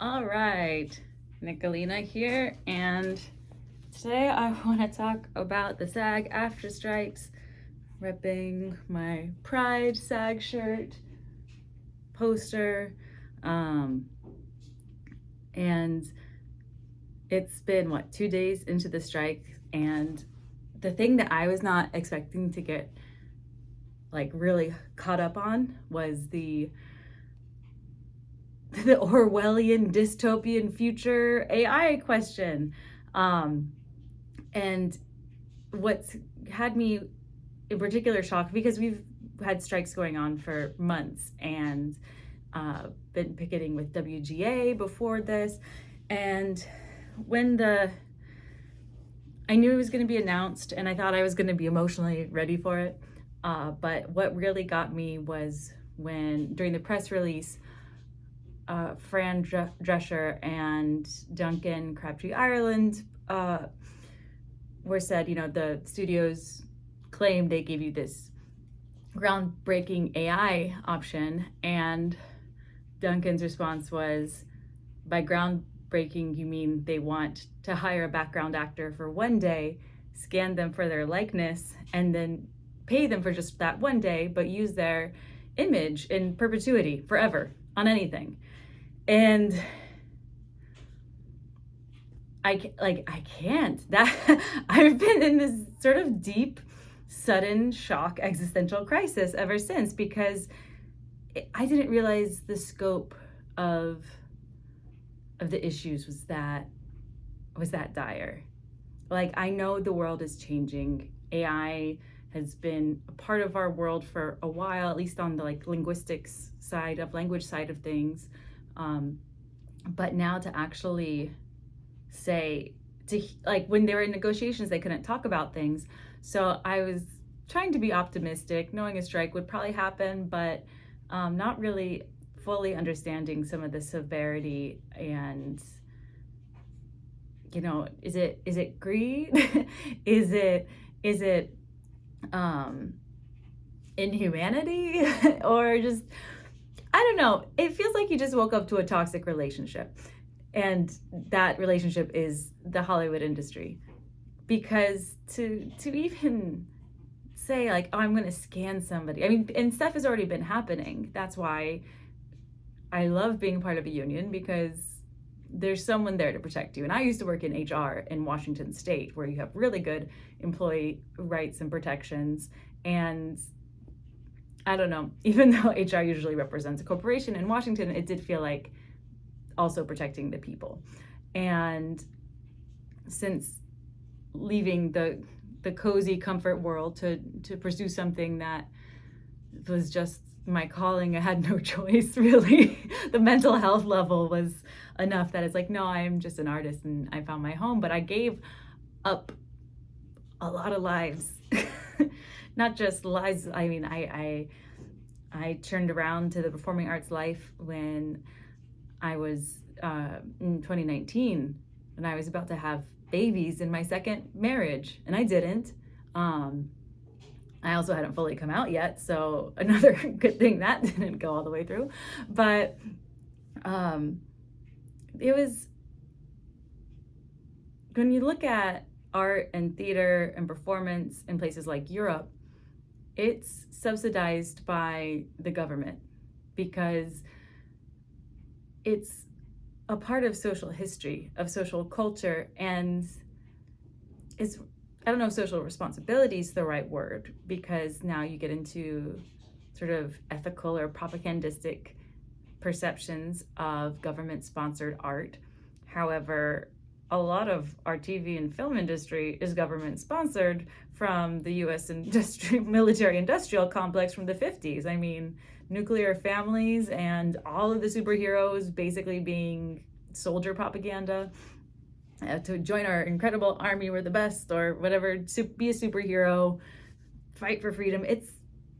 All right, Nikolina here, and today I want to talk about the SAG after strikes, repping my Pride SAG shirt, poster, and it's been 2 days into the strike, and the thing that I was not expecting to get really caught up on was the Orwellian dystopian future AI question. And what's had me in particular shocked, because we've had strikes going on for months and been picketing with WGA before this. And when I knew it was going to be announced and I thought I was going to be emotionally ready for it. But what really got me was when, during the press release, Fran Drescher and Duncan Crabtree Ireland were said, the studios claimed they gave you this groundbreaking AI option, and Duncan's response was, by groundbreaking, you mean they want to hire a background actor for one day, scan them for their likeness, and then pay them for just that one day, but use their image in perpetuity, forever, on anything. And I can't. I've been in this sort of deep, sudden shock, existential crisis ever since, because I didn't realize the scope of the issues was that dire. I know the world is changing. AI has been a part of our world for a while, at least on the linguistics side of language side of things. But now to actually say, when they were in negotiations, they couldn't talk about things. So I was trying to be optimistic, knowing a strike would probably happen, but not really fully understanding some of the severity and, is it greed? is it inhumanity? Or just, I don't know. It feels like you just woke up to a toxic relationship, and that relationship is the Hollywood industry. Because to even say oh, I'm going to scan somebody, and stuff has already been happening. That's why I love being part of a union, because there's someone there to protect you. And I used to work in HR in Washington State, where you have really good employee rights and protections. And I don't know, even though HR usually represents a corporation in Washington, it did feel like also protecting the people. And since leaving the cozy comfort world to pursue something that was just my calling, I had no choice, really. The mental health level was enough that it's no, I'm just an artist and I found my home. But I gave up a lot of lives. Not just lives. I turned around to the performing arts life when I was in 2019, and I was about to have babies in my second marriage, and I didn't. I also hadn't fully come out yet, so another good thing that didn't go all the way through. But it was, when you look at art and theater and performance in places like Europe, it's subsidized by the government, because it's a part of social history, of social culture, and it's, I don't know if social responsibility is the right word, because now you get into sort of ethical or propagandistic perceptions of government-sponsored art. However, a lot of our TV and film industry is government-sponsored from the U.S. military-industrial complex from the 50s. Nuclear families and all of the superheroes basically being soldier propaganda. To join our incredible army, we're the best, or whatever, be a superhero, fight for freedom. It's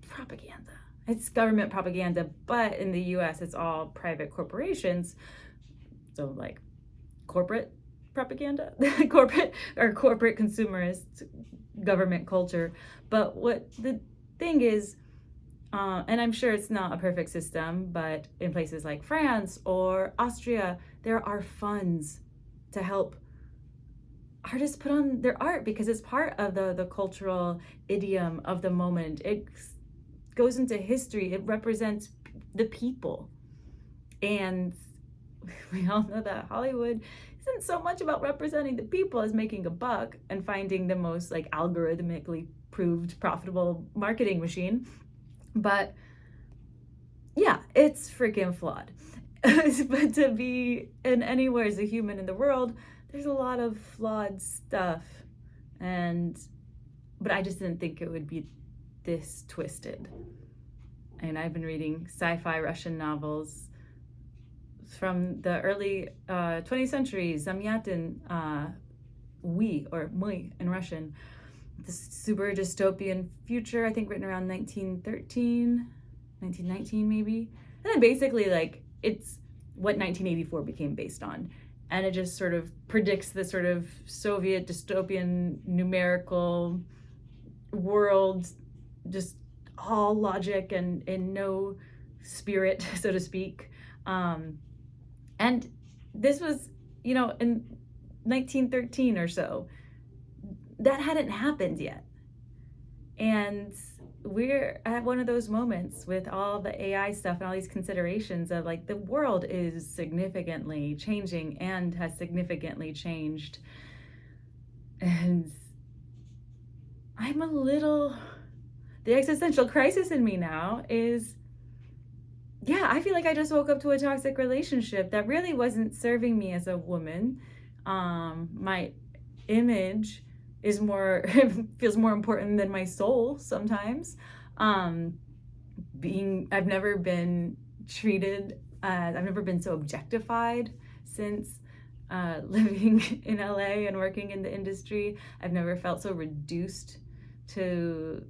propaganda. It's government propaganda, but in the US, it's all private corporations. So corporate propaganda, corporate consumerist government culture. But what the thing is, And I'm sure it's not a perfect system, but in places like France or Austria, there are funds to help artists put on their art because it's part of the cultural idiom of the moment. It goes into history. It represents the people. And we all know that Hollywood isn't so much about representing the people as making a buck and finding the most like algorithmically proved profitable marketing machine. But yeah, it's freaking flawed. But to be in anywhere as a human in the world, there's a lot of flawed stuff. But I just didn't think it would be this twisted. And I've been reading sci-fi Russian novels from the early 20th century, Zamyatin, or мы in Russian. This super dystopian future, I think written around 1913, 1919 maybe. And then basically like it's what 1984 became based on. And it just sort of predicts the sort of Soviet dystopian numerical world, just all logic and no spirit, so to speak. And this was, in 1913 or so. That hadn't happened yet. And we're at one of those moments with all the AI stuff and all these considerations of like the world is significantly changing and has significantly changed. And the existential crisis in me now is, I feel like I just woke up to a toxic relationship that really wasn't serving me as a woman. My image feels more important than my soul sometimes. I've never been I've never been so objectified since living in LA and working in the industry. I've never felt so reduced to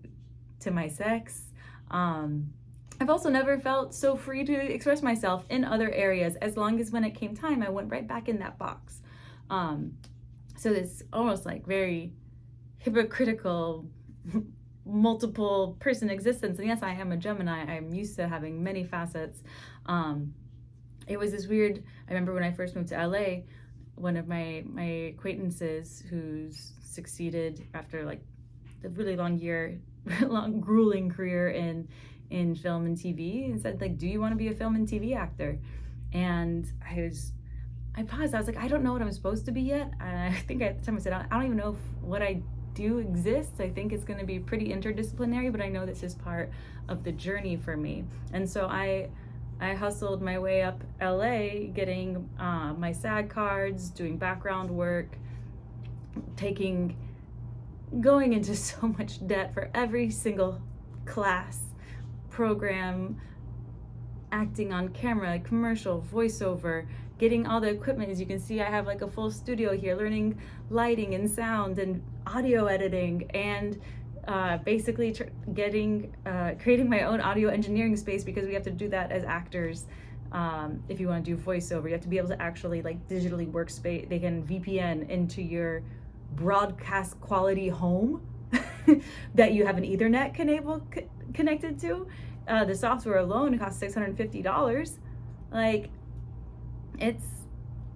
my sex. I've also never felt so free to express myself in other areas, as long as when it came time, I went right back in that box. So this almost like very hypocritical, multiple person existence. And yes, I am a Gemini. I'm used to having many facets. It was this weird, I remember when I first moved to LA, one of my acquaintances who's succeeded after like a really long grueling career in film and TV, and said like, do you want to be a film and TV actor? And I paused. I was like, I don't know what I'm supposed to be yet. And I think at the time I said, I don't even know if what I do exists. I think it's going to be pretty interdisciplinary, but I know this is part of the journey for me. And so I hustled my way up LA, getting my SAG cards, doing background work, going into so much debt for every single class, program, acting on camera, commercial, voiceover, getting all the equipment. As you can see, I have like a full studio here, learning lighting and sound and audio editing, and basically creating my own audio engineering space, because we have to do that as actors. If you want to do voiceover, you have to be able to actually like digitally workspace. They can VPN into your broadcast quality home that you have an Ethernet connected to. The software alone costs $650. Like, it's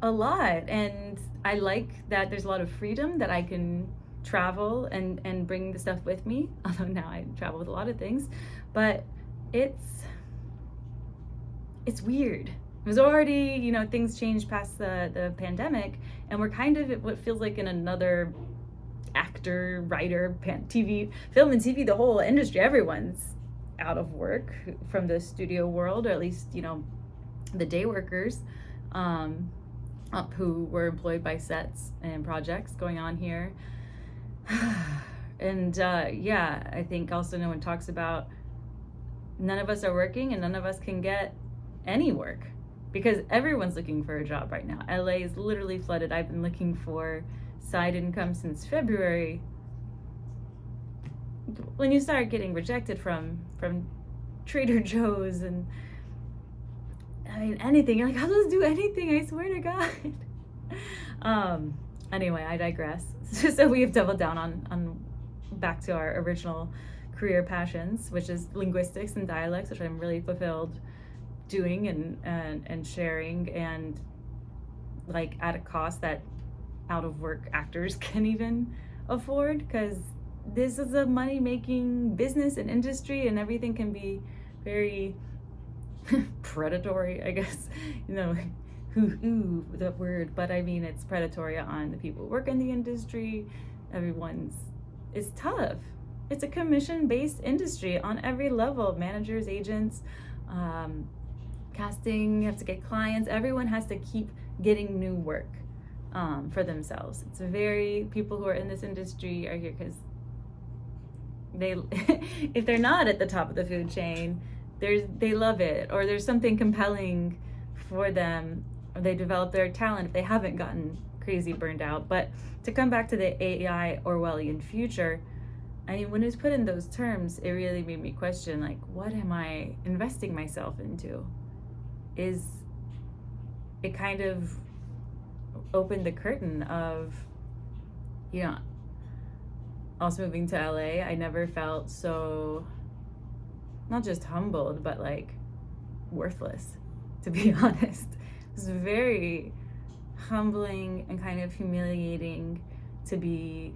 a lot. And I like that there's a lot of freedom, that I can travel and bring the stuff with me. Although now I travel with a lot of things, but it's weird. It was already, things changed past the pandemic, and we're kind of what feels like in another actor, writer, film and TV, the whole industry, everyone's out of work from the studio world, or at least, the day workers who were employed by sets and projects going on here. And I think also no one talks about none of us are working and none of us can get any work, because everyone's looking for a job right now. LA is literally flooded. I've been looking for side income since February. When you start getting rejected from Trader Joe's and anything, you're like, I'll just do anything, I swear to God. Anyway, I digress. So we have doubled down on back to our original career passions, which is linguistics and dialects, which I'm really fulfilled doing and sharing, and like at a cost that out of work actors can even afford, because this is a money making business and industry, and everything can be very predatory, I guess, the word, but I mean, it's predatory on the people who work in the industry. It's tough. It's a commission-based industry on every level. Managers, agents, casting, you have to get clients. Everyone has to keep getting new work for themselves. It's people who are in this industry are here because if they're not at the top of the food chain, they love it, or there's something compelling for them, or they develop their talent if they haven't gotten crazy burned out. But to come back to the AI Orwellian future, I mean, when it's put in those terms, it really made me question, like, what am I investing myself into? It kind of opened the curtain of, also moving to LA, I never felt so, not just humbled, but like worthless, to be honest. It was very humbling and kind of humiliating to be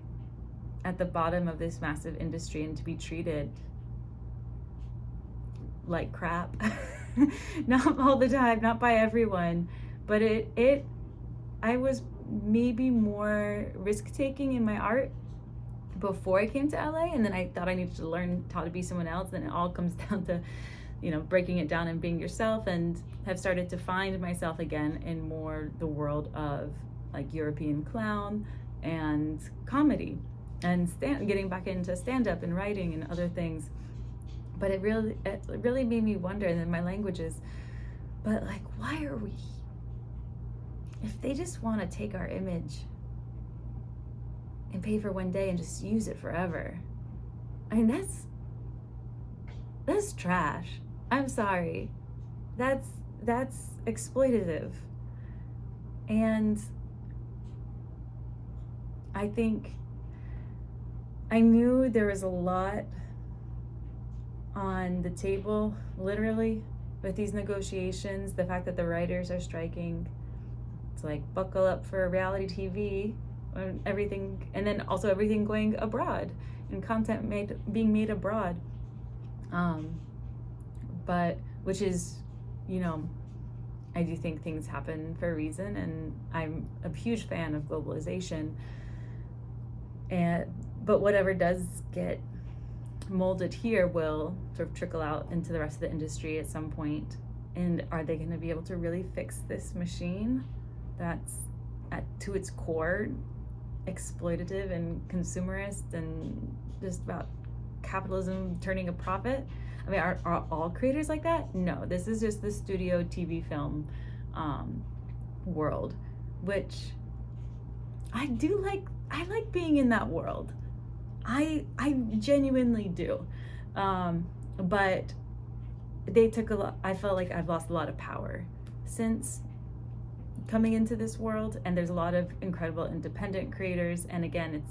at the bottom of this massive industry and to be treated like crap. Not all the time, not by everyone, but I was maybe more risk-taking in my art before I came to LA, and then I thought I needed to learn how to be someone else. Then it all comes down to, breaking it down and being yourself, and have started to find myself again in more the world of like European clown and comedy, and getting back into stand-up and writing and other things. But it really made me wonder, and then my languages, but like, why are we, if they just want to take our image and pay for one day and just use it forever, I mean, that's trash. I'm sorry. That's exploitative. And I think I knew there was a lot on the table, literally, with these negotiations. The fact that the writers are striking, it's like, buckle up for reality TV and everything, and then also everything going abroad and content being made abroad, but which is, I do think things happen for a reason, and I'm a huge fan of globalization, but whatever does get molded here will sort of trickle out into the rest of the industry at some point. And are they going to be able to really fix this machine that's to its core exploitative and consumerist and just about capitalism turning a profit? I mean, are all creators like that? No, this is just the studio TV film world, which I do like. I like being in that world. I genuinely do. But they took a lot. I felt like I've lost a lot of power since coming into this world, and there's a lot of incredible independent creators, and again, it's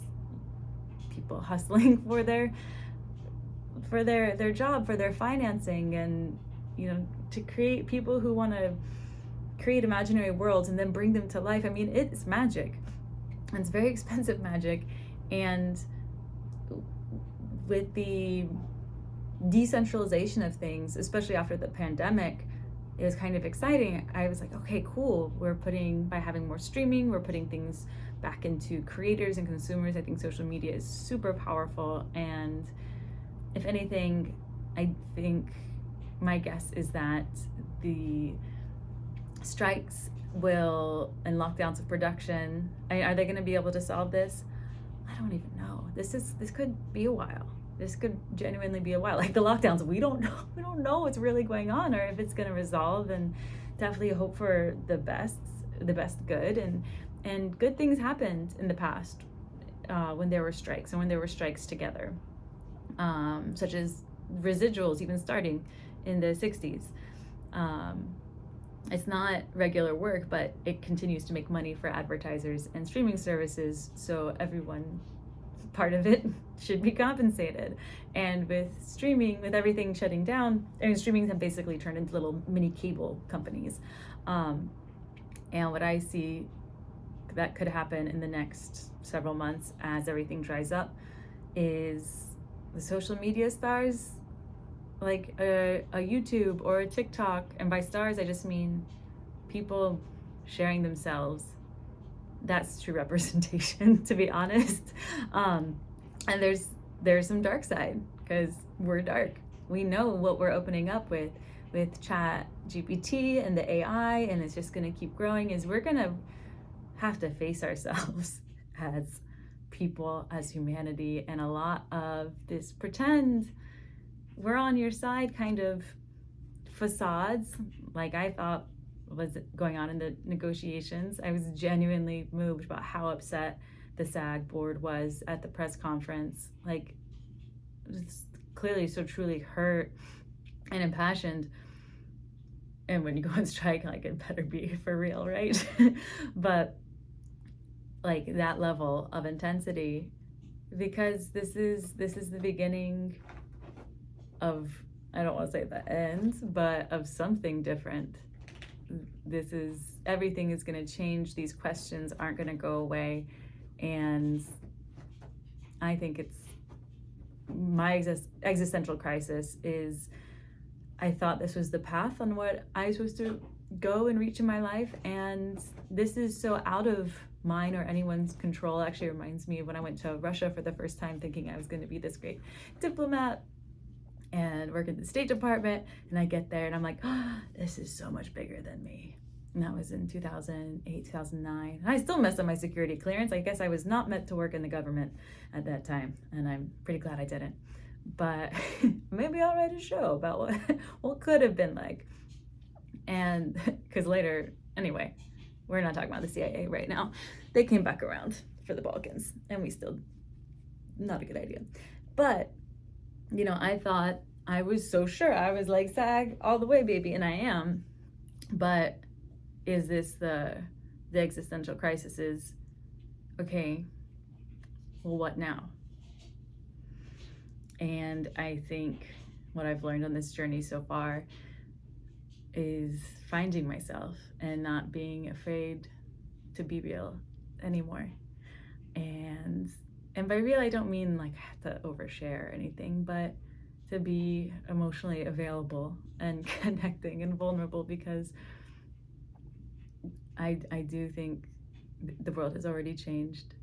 people hustling for their job, for their financing, and to create people who want to create imaginary worlds and then bring them to life. I mean, it's magic, and it's very expensive magic, and with the decentralization of things, especially after the pandemic, it was kind of exciting. I was like, okay, cool. By having more streaming, we're putting things back into creators and consumers. I think social media is super powerful. And if anything, I think my guess is that the strikes and lockdowns of production, are they going to be able to solve this? I don't even know. This could be a while. This could genuinely be a while. Like the lockdowns, we don't know what's really going on, or if it's going to resolve. And definitely hope for the best good. And good things happened in the past when there were strikes, and when there were strikes together, such as residuals even starting in the 60s. It's not regular work, but it continues to make money for advertisers and streaming services, so everyone part of it should be compensated. And with streaming, with everything shutting down, streaming have basically turned into little mini cable companies. And what I see that could happen in the next several months as everything dries up is the social media stars, like a YouTube or a TikTok, and by stars I just mean people sharing themselves. That's true representation, to be honest. And there's some dark side, because we're dark. We know what we're opening up with Chat GPT and the AI, and it's just going to keep growing, is we're going to have to face ourselves as people, as humanity, and a lot of this pretend we're on your side kind of facades, like I thought was going on in the negotiations. I was genuinely moved about how upset the SAG board was at the press conference. Like, it's clearly so truly hurt and impassioned. And when you go on strike, like, it better be for real, right? But like that level of intensity, because this is the beginning of, I don't want to say the end, but of something different. Everything is going to change. These questions aren't going to go away. And I think it's my existential crisis is, I thought this was the path on what I was supposed to go and reach in my life, and this is so out of mine or anyone's control. It actually reminds me of when I went to Russia for the first time, thinking I was going to be this great diplomat and work in the State Department, and I get there and I'm like, oh, this is so much bigger than me. And that was in 2008, 2009. And I still messed up my security clearance. I guess I was not meant to work in the government at that time, and I'm pretty glad I didn't. But maybe I'll write a show about what could have been like. And because later, anyway, we're not talking about the CIA right now. They came back around for the Balkans, and we still, not a good idea. But, you know, I thought, I was so sure. I was like, SAG all the way, baby, and I am. But is this the existential crisis is, okay, well, what now? And I think what I've learned on this journey so far is finding myself and not being afraid to be real anymore. And by real, I don't mean like I have to overshare or anything, but to be emotionally available and connecting and vulnerable, because I do think the world has already changed,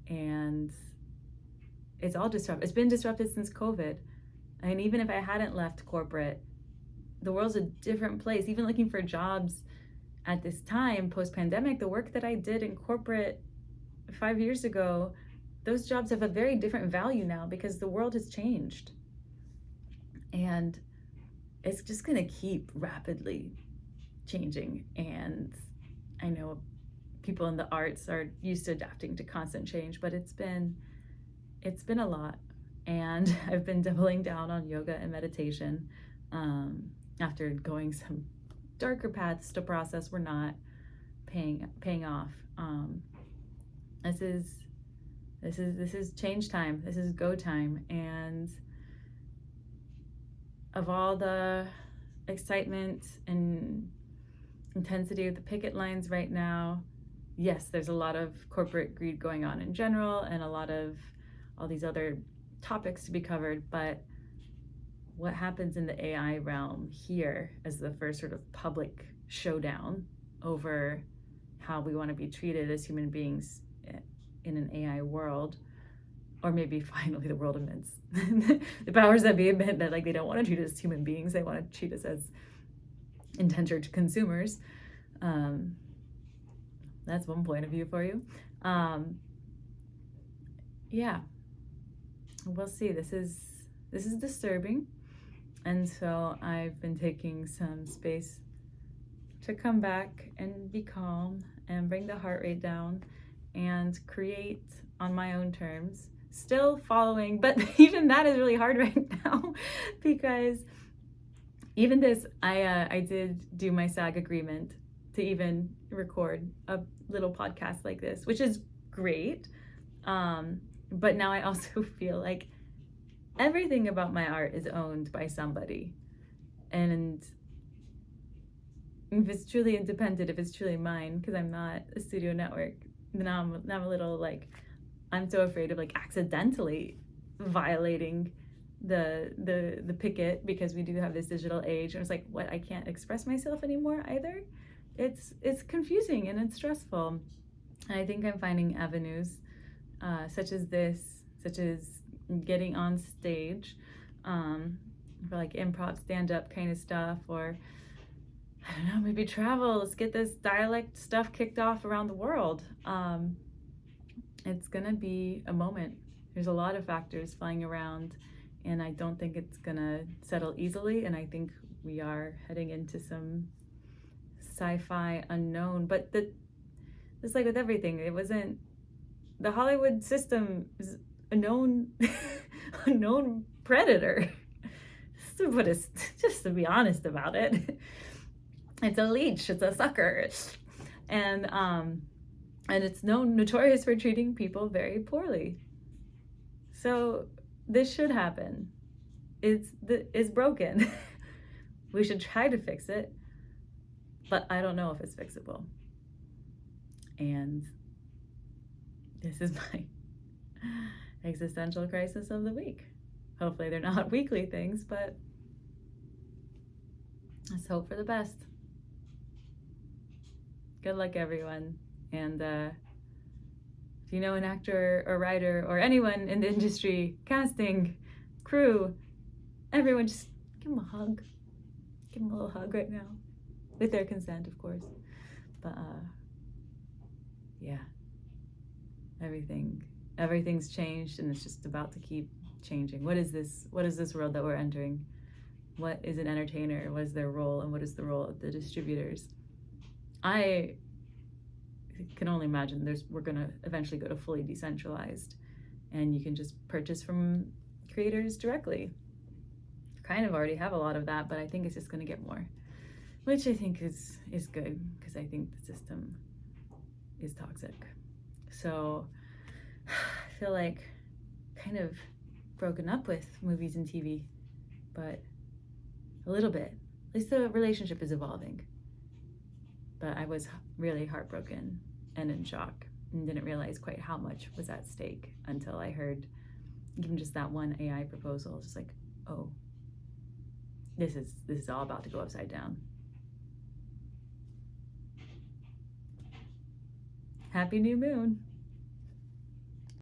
and it's all disrupted. It's been disrupted since COVID. I mean, even if I hadn't left corporate, the world's a different place. Even looking for jobs at this time, post-pandemic, the work that I did in corporate 5 years ago, those jobs have a very different value now because the world has changed. And it's just gonna keep rapidly changing. And I know people in the arts are used to adapting to constant change, but it's been a lot. And I've been doubling down on yoga and meditation after going some darker paths to process were not paying off. This is change time. This is go time. And of all the excitement and intensity of the picket lines right now, yes, there's a lot of corporate greed going on in general, and a lot of all these other topics to be covered, but what happens in the AI realm here as the first sort of public showdown over how we want to be treated as human beings in an AI world, or maybe finally the world admits, the powers that be admit that like they don't want to treat us as human beings, they want to treat us as indentured consumers. That's one point of view for you. Yeah, we'll see. This is disturbing, and so I've been taking some space to come back and be calm and bring the heart rate down and create on my own terms, still following, but even that is really hard right now because even this, I did do my SAG agreement to even record a little podcast like this, which is great. But now I also feel like everything about my art is owned by somebody. And if it's truly independent, if it's truly mine, because I'm not a studio network, then I'm a little like, I'm so afraid of like accidentally violating the picket, because we do have this digital age, and it's like, what, I can't express myself anymore either. It's confusing and it's stressful. And I think I'm finding avenues such as this, such as getting on stage for like improv, stand-up kind of stuff, or I don't know, maybe travel. Let's get this dialect stuff kicked off around the world. It's gonna be a moment. There's a lot of factors flying around, and I don't think it's gonna settle easily. And I think we are heading into some sci-fi unknown. But it's like with everything. It wasn't, the Hollywood system is a known a known predator. Just to be honest about it. It's a leech, it's a sucker. And it's notorious for treating people very poorly. So this should happen. It's broken. We should try to fix it, but I don't know if it's fixable. And this is my existential crisis of the week. Hopefully they're not weekly things, but let's hope for the best. Good luck, everyone. And if you know an actor or writer or anyone in the industry, casting, crew, everyone, just give them a hug. Give them a little hug right now. With their consent, of course. But yeah, everything's changed, and it's just about to keep changing. What is this world that we're entering? What is an entertainer? What is their role? And what is the role of the distributors? I can only imagine we're gonna eventually go to fully decentralized, and you can just purchase from creators directly. Kind of already have a lot of that, but I think it's just gonna get more, which I think is good, because I think the system is toxic. So I feel like kind of broken up with movies and TV, but a little bit. At least the relationship is evolving. But I was really heartbroken and in shock, and didn't realize quite how much was at stake until I heard even just that one AI proposal. Just like, oh, this is all about to go upside down. Happy new moon.